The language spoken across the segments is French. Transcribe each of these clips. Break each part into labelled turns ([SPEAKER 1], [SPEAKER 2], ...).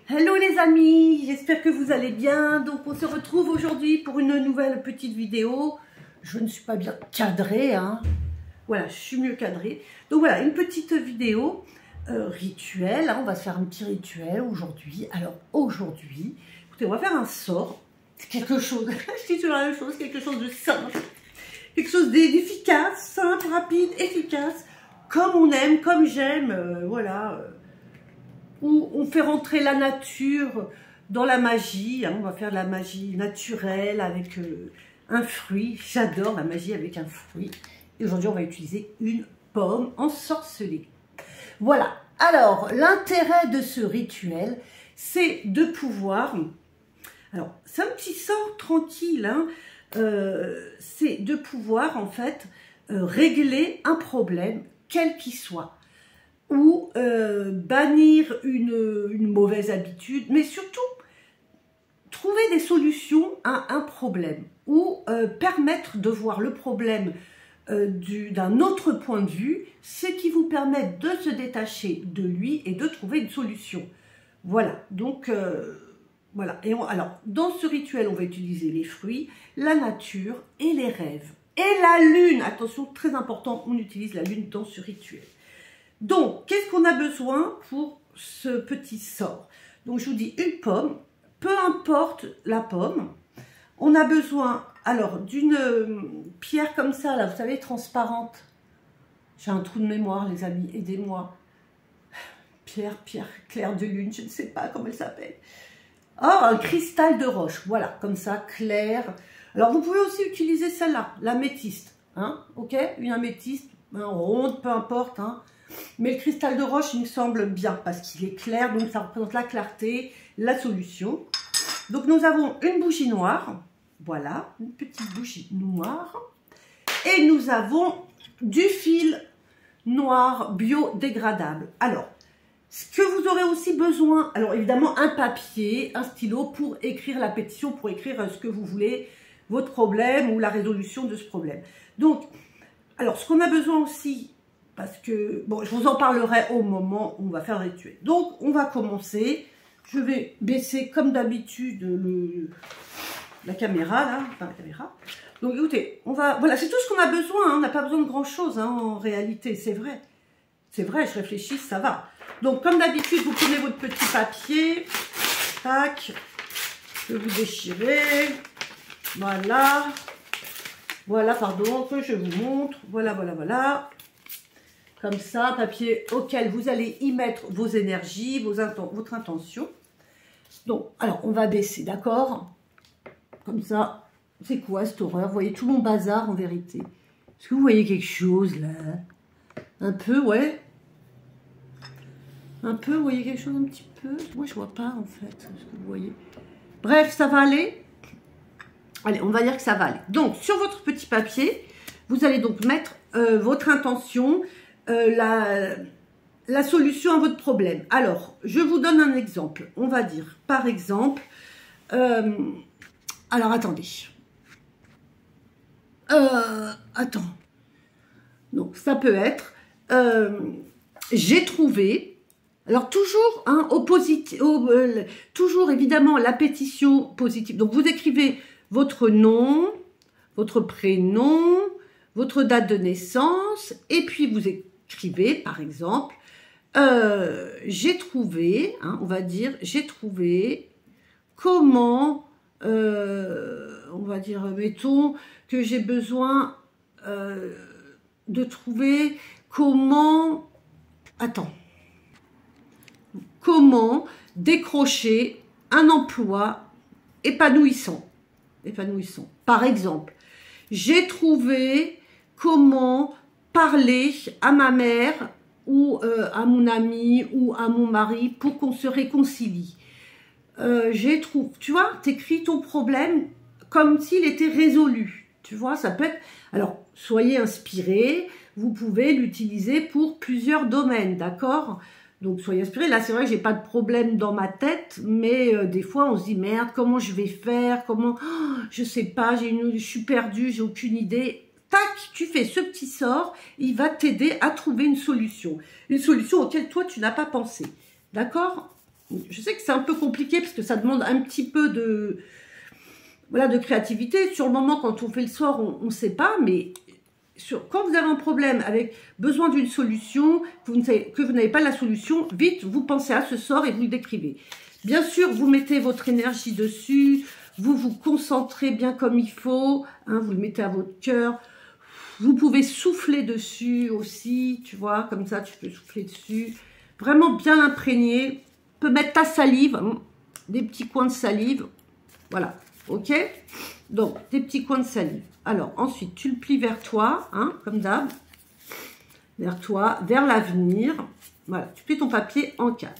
[SPEAKER 1] Hello les amis, j'espère que vous allez bien. Donc on se retrouve aujourd'hui pour une nouvelle petite vidéo. Je ne suis pas bien cadrée, hein. Voilà, je suis mieux cadrée. Donc voilà, une petite vidéo rituel, hein. On va se faire un petit rituel aujourd'hui. Alors aujourd'hui, écoutez, on va faire un sort. C'est quelque chose, je dis toujours la même chose, quelque chose de simple. Quelque chose d'efficace, simple, rapide, efficace. Comme on aime, comme j'aime, voilà. Où on fait rentrer la nature dans la magie, hein. On va faire de la magie naturelle avec un fruit. J'adore la magie avec un fruit. Et aujourd'hui, on va utiliser une pomme ensorcelée. Voilà. Alors, l'intérêt de ce rituel, c'est de pouvoir... Alors, c'est un petit sort tranquille, hein. C'est de pouvoir, en fait, régler un problème, quel qu'il soit. Ou bannir une mauvaise habitude, mais surtout trouver des solutions à un problème ou permettre de voir le problème d'un autre point de vue, ce qui vous permet de se détacher de lui et de trouver une solution. Voilà, donc voilà. Et alors, dans ce rituel, on va utiliser les fruits, la nature et les rêves. Et la lune, attention, très important, on utilise la lune dans ce rituel. Donc, qu'est-ce qu'on a besoin pour ce petit sort? Donc, je vous dis une pomme, peu importe la pomme. On a besoin, alors, d'une pierre comme ça, là, vous savez, transparente. J'ai un trou de mémoire, les amis, aidez-moi. Pierre claire de lune, je ne sais pas comment elle s'appelle. Oh, un cristal de roche, voilà, comme ça, clair. Alors, vous pouvez aussi utiliser celle-là, l'améthyste, hein, ok? Une améthyste, hein, ronde, peu importe, hein. Mais le cristal de roche, il me semble bien parce qu'il est clair, donc ça représente la clarté, la solution. Donc nous avons une bougie noire, voilà, une petite bougie noire. Et nous avons du fil noir biodégradable. Alors, ce que vous aurez aussi besoin, alors évidemment un papier, un stylo pour écrire la pétition, pour écrire ce que vous voulez, votre problème ou la résolution de ce problème. Donc, alors ce qu'on a besoin aussi, parce que, bon, je vous en parlerai au moment où on va faire le rituel. Donc, on va commencer. Je vais baisser, comme d'habitude, la caméra, là. Enfin, la caméra. Donc, écoutez, on va... Voilà, c'est tout ce qu'on a besoin, hein. On n'a pas besoin de grand-chose, hein, en réalité. C'est vrai. C'est vrai, je réfléchis, ça va. Donc, comme d'habitude, vous prenez votre petit papier. Tac. Que vous déchirez. Voilà. Voilà, pardon, que je vous montre. Voilà, voilà, voilà. Comme ça, papier auquel vous allez y mettre vos énergies, votre intention. Donc, alors, on va baisser, d'accord? Comme ça, c'est quoi cette horreur? Vous voyez tout mon bazar, en vérité. Est-ce que vous voyez quelque chose, là? Un peu, ouais. Un peu, vous voyez quelque chose un petit peu? Moi, je vois pas, en fait, ce que vous voyez. Bref, ça va aller? Allez, on va dire que ça va aller. Donc, sur votre petit papier, vous allez donc mettre votre intention, la solution à votre problème. Alors, je vous donne un exemple. On va dire, par exemple, alors attendez. Attends. Donc, ça peut être, j'ai trouvé, alors toujours, hein, toujours évidemment la pétition positive. Donc, vous écrivez votre nom, votre prénom, votre date de naissance, et puis vous écrivez, par exemple, j'ai trouvé, hein, on va dire, j'ai trouvé comment, on va dire, mettons que j'ai besoin de trouver comment, comment décrocher un emploi épanouissant. Par exemple, j'ai trouvé comment parler à ma mère ou à mon ami ou à mon mari pour qu'on se réconcilie. Tu vois, t'écris ton problème comme s'il était résolu. Tu vois, ça peut être... Alors, soyez inspirés, vous pouvez l'utiliser pour plusieurs domaines, d'accord? Donc, soyez inspirés. Là, c'est vrai que j'ai pas de problème dans ma tête, mais des fois, on se dit, merde, comment je vais faire? Comment... Oh, je sais pas, je suis perdue, j'ai aucune idée. Tac, tu fais ce petit sort, il va t'aider à trouver une solution auquel toi, tu n'as pas pensé. D'accord? Je sais que c'est un peu compliqué parce que ça demande un petit peu de, voilà, de créativité. Sur le moment, quand on fait le sort, on ne sait pas, mais quand vous avez un problème avec besoin d'une solution, que vous n'avez pas la solution, vite, vous pensez à ce sort et vous le décrivez. Bien sûr, vous mettez votre énergie dessus, vous vous concentrez bien comme il faut, hein, vous le mettez à votre cœur. Vous pouvez souffler dessus aussi, tu vois, comme ça, tu peux souffler dessus. Vraiment bien l'imprégner. Tu peux mettre ta salive, hein, des petits coins de salive. Voilà, ok? Donc, des petits coins de salive. Alors, ensuite, tu le plies vers toi, hein, comme d'hab. Vers toi, vers l'avenir. Voilà, tu plies ton papier en 4.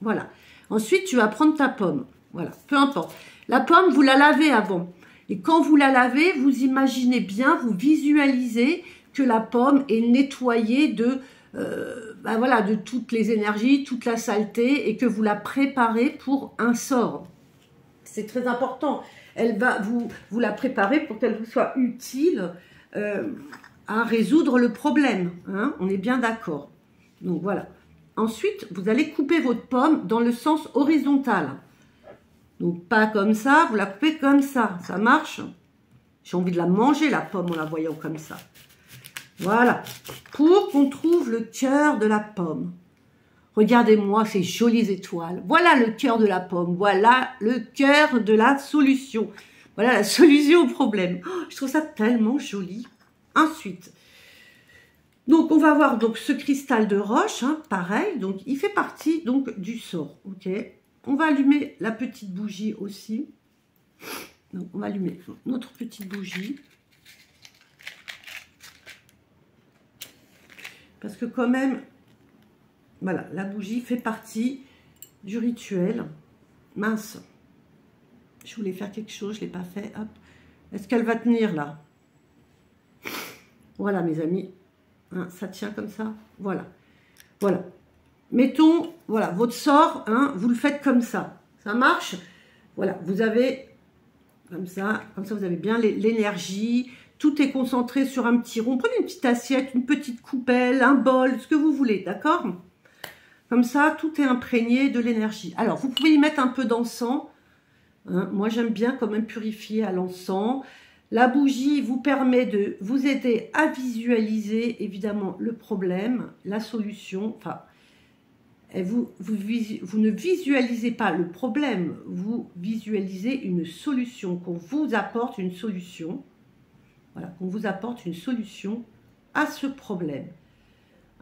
[SPEAKER 1] Voilà. Ensuite, tu vas prendre ta pomme. Voilà, peu importe. La pomme, vous la lavez avant. Et quand vous la lavez, vous imaginez bien, vous visualisez que la pomme est nettoyée de, ben voilà, de toutes les énergies, toute la saleté, et que vous la préparez pour un sort. C'est très important. Elle va vous la préparer pour qu'elle vous soit utile à résoudre le problème. Hein, on est bien d'accord. Donc voilà. Ensuite, vous allez couper votre pomme dans le sens horizontal. Donc, pas comme ça, vous la coupez comme ça. Ça marche? J'ai envie de la manger, la pomme, en la voyant comme ça. Voilà. Pour qu'on trouve le cœur de la pomme. Regardez-moi ces jolies étoiles. Voilà le cœur de la pomme. Voilà le cœur de la solution. Voilà la solution au problème. Oh, je trouve ça tellement joli. Ensuite, donc on va voir donc ce cristal de roche, hein, pareil. Donc, il fait partie donc du sort. Ok. On va allumer la petite bougie aussi. Donc, on va allumer notre petite bougie. Parce que quand même, voilà, la bougie fait partie du rituel. Mince. Je voulais faire quelque chose, je ne l'ai pas fait. Hop. Est-ce qu'elle va tenir là? Voilà, mes amis. Hein, ça tient comme ça. Voilà. Voilà. Mettons, voilà, votre sort, hein, vous le faites comme ça. Ça marche? Voilà, vous avez, comme ça vous avez bien l'énergie. Tout est concentré sur un petit rond. Prenez une petite assiette, une petite coupelle, un bol, ce que vous voulez, d'accord? Comme ça, tout est imprégné de l'énergie. Alors, vous pouvez y mettre un peu d'encens. Hein, moi, j'aime bien quand même purifier à l'encens. La bougie vous permet de vous aider à visualiser, évidemment, le problème, la solution, enfin... Et vous ne visualisez pas le problème, vous visualisez une solution, qu'on vous apporte une solution. Voilà, qu'on vous apporte une solution à ce problème.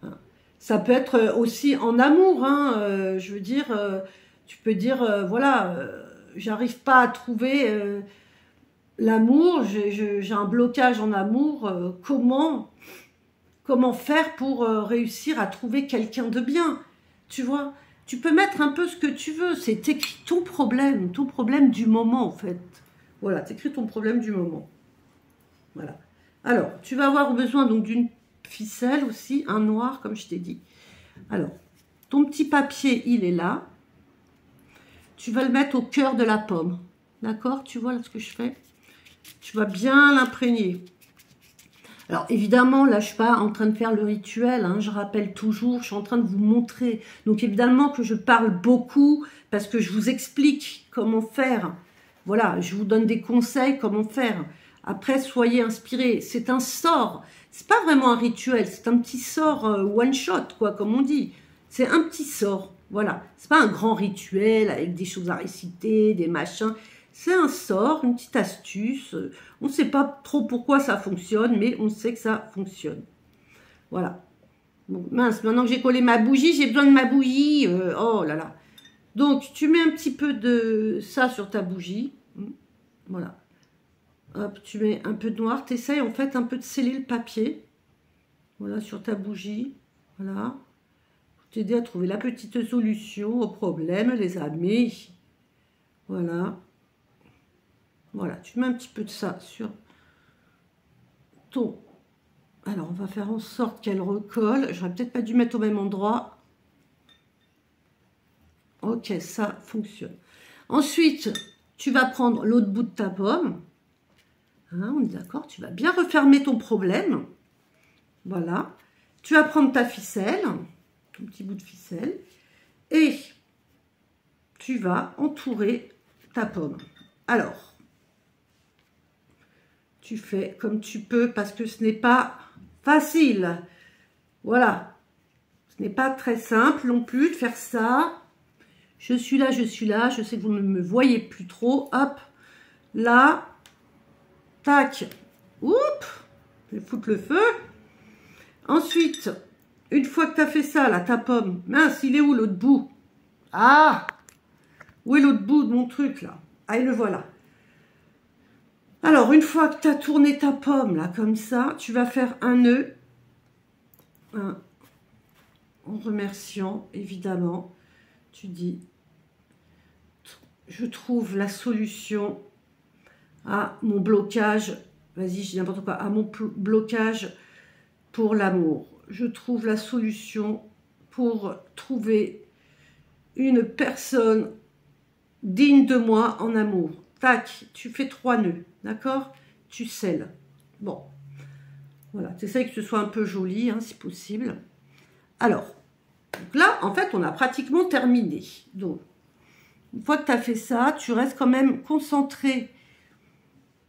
[SPEAKER 1] Hein. Ça peut être aussi en amour, hein, je veux dire, tu peux dire, voilà, j'arrive pas à trouver l'amour, j'ai un blocage en amour, comment faire pour réussir à trouver quelqu'un de bien? Tu vois, tu peux mettre un peu ce que tu veux. C'est écrit ton problème du moment en fait. Voilà, t'écris ton problème du moment. Voilà. Alors, tu vas avoir besoin donc d'une ficelle aussi, un noir comme je t'ai dit. Alors, ton petit papier, il est là. Tu vas le mettre au cœur de la pomme. D'accord? Tu vois ce que je fais? Tu vas bien l'imprégner. Alors, évidemment, là, je ne suis pas en train de faire le rituel, hein, je rappelle toujours, je suis en train de vous montrer. Donc, évidemment que je parle beaucoup parce que je vous explique comment faire. Voilà, je vous donne des conseils, comment faire. Après, soyez inspirés. C'est un sort. C'est pas vraiment un rituel, c'est un petit sort one shot, quoi, comme on dit. C'est un petit sort, voilà. C'est pas un grand rituel avec des choses à réciter, des machins. C'est un sort, une petite astuce. On ne sait pas trop pourquoi ça fonctionne, mais on sait que ça fonctionne. Voilà. Bon, mince, maintenant que j'ai collé ma bougie, j'ai besoin de ma bougie. Oh là là. Donc, tu mets un petit peu de ça sur ta bougie. Voilà. Hop, tu mets un peu de noir. Tu essayes en fait un peu de sceller le papier. Voilà, sur ta bougie. Voilà. Pour t'aider à trouver la petite solution au problème, les amis. Voilà. Voilà, tu mets un petit peu de ça sur ton... Alors, on va faire en sorte qu'elle recolle. J'aurais peut-être pas dû mettre au même endroit. Ok, ça fonctionne. Ensuite, tu vas prendre l'autre bout de ta pomme. Hein, on est d'accord? Tu vas bien refermer ton problème. Voilà. Tu vas prendre ta ficelle, ton petit bout de ficelle. Et tu vas entourer ta pomme. Alors, tu fais comme tu peux parce que ce n'est pas facile. Voilà. Ce n'est pas très simple non plus de faire ça. Je suis là, je suis là. Je sais que vous ne me voyez plus trop. Hop, là. Tac. Oups. Je vais foutre le feu. Ensuite, une fois que tu as fait ça, là, ta pomme. Mince, il est où l'autre bout? Ah! Où est l'autre bout de mon truc, là? Ah, et le voilà. Alors, une fois que tu as tourné ta pomme, là, comme ça, tu vas faire un nœud. En remerciant, évidemment. Tu dis, je trouve la solution à mon blocage. Vas-y, je dis n'importe quoi. À mon blocage pour l'amour. Je trouve la solution pour trouver une personne digne de moi en amour. Tac, tu fais 3 nœuds, d'accord? Tu scelles. Bon, voilà, tu essaies que ce soit un peu joli, hein, si possible. Alors, donc là, en fait, on a pratiquement terminé. Donc, une fois que tu as fait ça, tu restes quand même concentré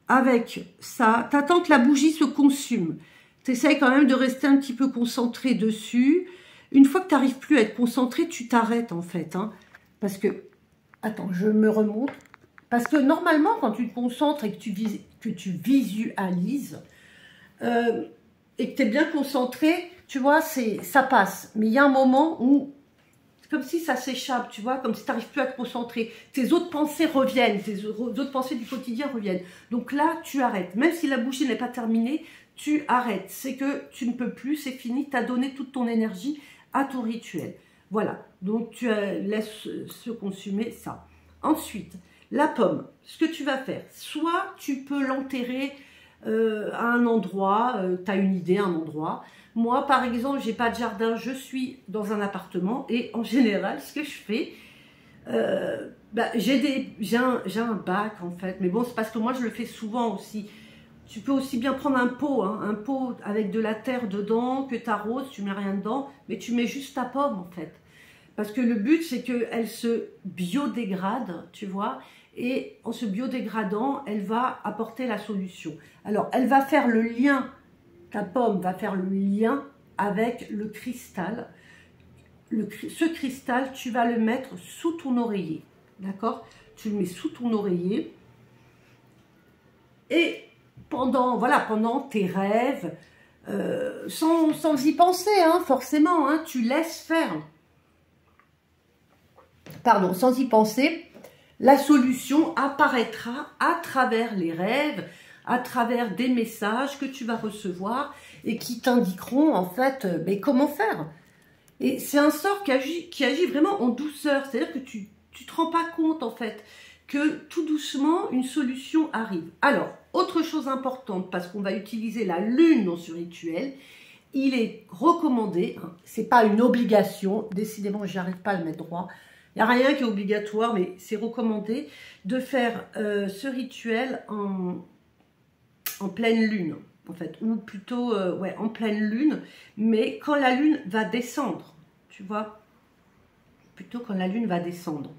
[SPEAKER 1] avec ça. Tu attends que la bougie se consume. Tu essaies quand même de rester un petit peu concentré dessus. Une fois que tu n'arrives plus à être concentré, tu t'arrêtes en fait. Hein, parce que, attends, je me remonte. Parce que normalement, quand tu te concentres et que tu visualises et que tu es bien concentré, tu vois, ça passe. Mais il y a un moment où c'est comme si ça s'échappe, tu vois, comme si tu n'arrives plus à te concentrer. Tes autres pensées reviennent, tes autres pensées du quotidien reviennent. Donc là, tu arrêtes. Même si la bougie n'est pas terminée, tu arrêtes. C'est que tu ne peux plus, c'est fini, tu as donné toute ton énergie à ton rituel. Voilà, donc tu laisses se consumer ça. Ensuite, la pomme, ce que tu vas faire, soit tu peux l'enterrer à un endroit, tu as une idée, un endroit. Moi, par exemple, j'ai pas de jardin, je suis dans un appartement et en général, ce que je fais, j'ai un bac en fait, mais bon, c'est parce que moi, je le fais souvent aussi. Tu peux aussi bien prendre un pot, hein, un pot avec de la terre dedans, que tu arroses, tu mets rien dedans, mais tu mets juste ta pomme en fait. Parce que le but, c'est qu'elle se biodégrade, tu vois, et en se biodégradant, elle va apporter la solution. Alors, elle va faire le lien, ta pomme va faire le lien avec le cristal. Ce cristal, tu vas le mettre sous ton oreiller, d'accord? Tu le mets sous ton oreiller. Et pendant tes rêves, sans y penser, hein, forcément, hein, tu laisses faire. Pardon, sans y penser, la solution apparaîtra à travers les rêves, à travers des messages que tu vas recevoir et qui t'indiqueront en fait comment faire. Et c'est un sort qui agit vraiment en douceur, c'est-à-dire que tu ne te rends pas compte en fait que tout doucement une solution arrive. Alors, autre chose importante, parce qu'on va utiliser la lune dans ce rituel, il est recommandé, hein, c'est pas une obligation, décidément j'arrive pas à le mettre droit, il n'y a rien qui est obligatoire, mais c'est recommandé de faire ce rituel en pleine lune, en fait, ou plutôt en pleine lune, mais quand la lune va descendre, tu vois, plutôt quand la lune va descendre.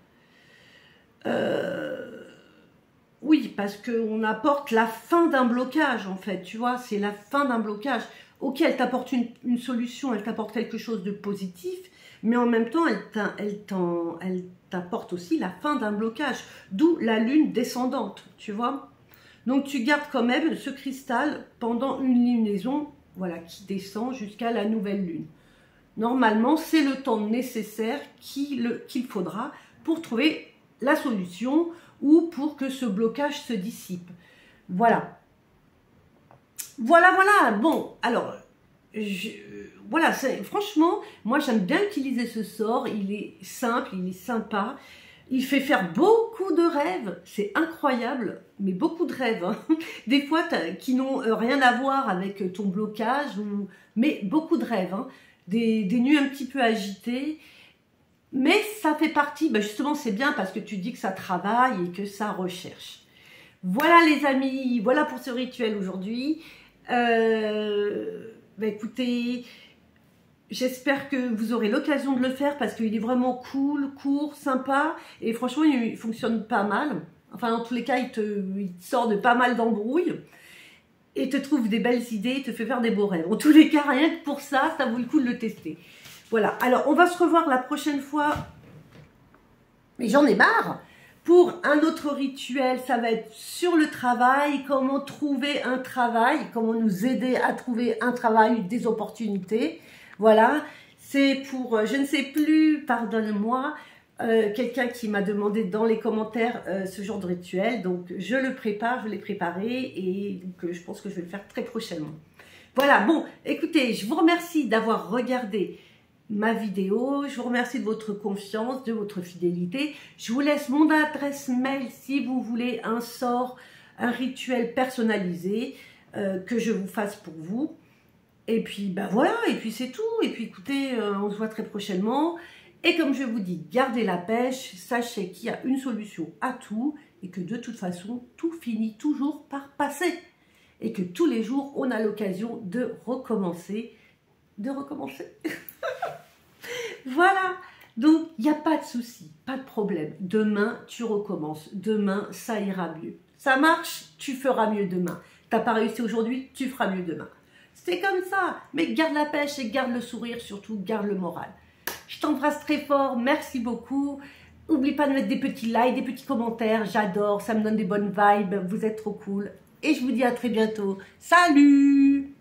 [SPEAKER 1] Oui, parce qu'on apporte la fin d'un blocage, en fait, tu vois, c'est la fin d'un blocage. Ok, elle t'apporte une solution, elle t'apporte quelque chose de positif, mais en même temps, elle t'apporte aussi la fin d'un blocage, d'où la lune descendante, tu vois. Donc, tu gardes quand même ce cristal pendant une lunaison, voilà, qui descend jusqu'à la nouvelle lune. Normalement, c'est le temps nécessaire qu'il faudra pour trouver la solution ou pour que ce blocage se dissipe. Voilà. Voilà. Bon, alors, voilà, franchement, moi j'aime bien utiliser ce sort. Il est simple, il est sympa. Il fait faire beaucoup de rêves. C'est incroyable, mais beaucoup de rêves. Hein. Des fois, qui n'ont rien à voir avec ton blocage, mais beaucoup de rêves. Hein. Des nuits un petit peu agitées. Mais ça fait partie, justement c'est bien parce que tu dis que ça travaille et que ça recherche. Voilà les amis, voilà pour ce rituel aujourd'hui. Écoutez, j'espère que vous aurez l'occasion de le faire parce qu'il est vraiment cool, court, sympa. Et franchement, il fonctionne pas mal. Enfin, dans tous les cas, il te sort de pas mal d'embrouilles. Et te trouve des belles idées, te fait faire des beaux rêves. En tous les cas, rien que pour ça, ça vaut le coup de le tester. Voilà, alors on va se revoir la prochaine fois. Mais j'en ai marre. Pour un autre rituel, ça va être sur le travail, comment trouver un travail, comment nous aider à trouver un travail, des opportunités. Voilà, c'est pour, je ne sais plus, pardonne-moi, quelqu'un qui m'a demandé dans les commentaires ce genre de rituel. Donc je le prépare, je l'ai préparé et donc, je pense que je vais le faire très prochainement. Voilà, bon, écoutez, je vous remercie d'avoir regardé ma vidéo. Je vous remercie de votre confiance, de votre fidélité. Je vous laisse mon adresse mail si vous voulez un sort, un rituel personnalisé que je vous fasse pour vous. Et puis, ben voilà, et puis c'est tout. Et puis écoutez, on se voit très prochainement. Et comme je vous dis, gardez la pêche, sachez qu'il y a une solution à tout et que de toute façon, tout finit toujours par passer. Et que tous les jours, on a l'occasion de recommencer. Voilà, donc il n'y a pas de souci, pas de problème. Demain, tu recommences. Demain, ça ira mieux. Ça marche, tu feras mieux demain. T'as pas réussi aujourd'hui, tu feras mieux demain. C'est comme ça, mais garde la pêche et garde le sourire, surtout garde le moral. Je t'embrasse très fort, merci beaucoup. N'oublie pas de mettre des petits likes, des petits commentaires, j'adore, ça me donne des bonnes vibes, vous êtes trop cool. Et je vous dis à très bientôt. Salut!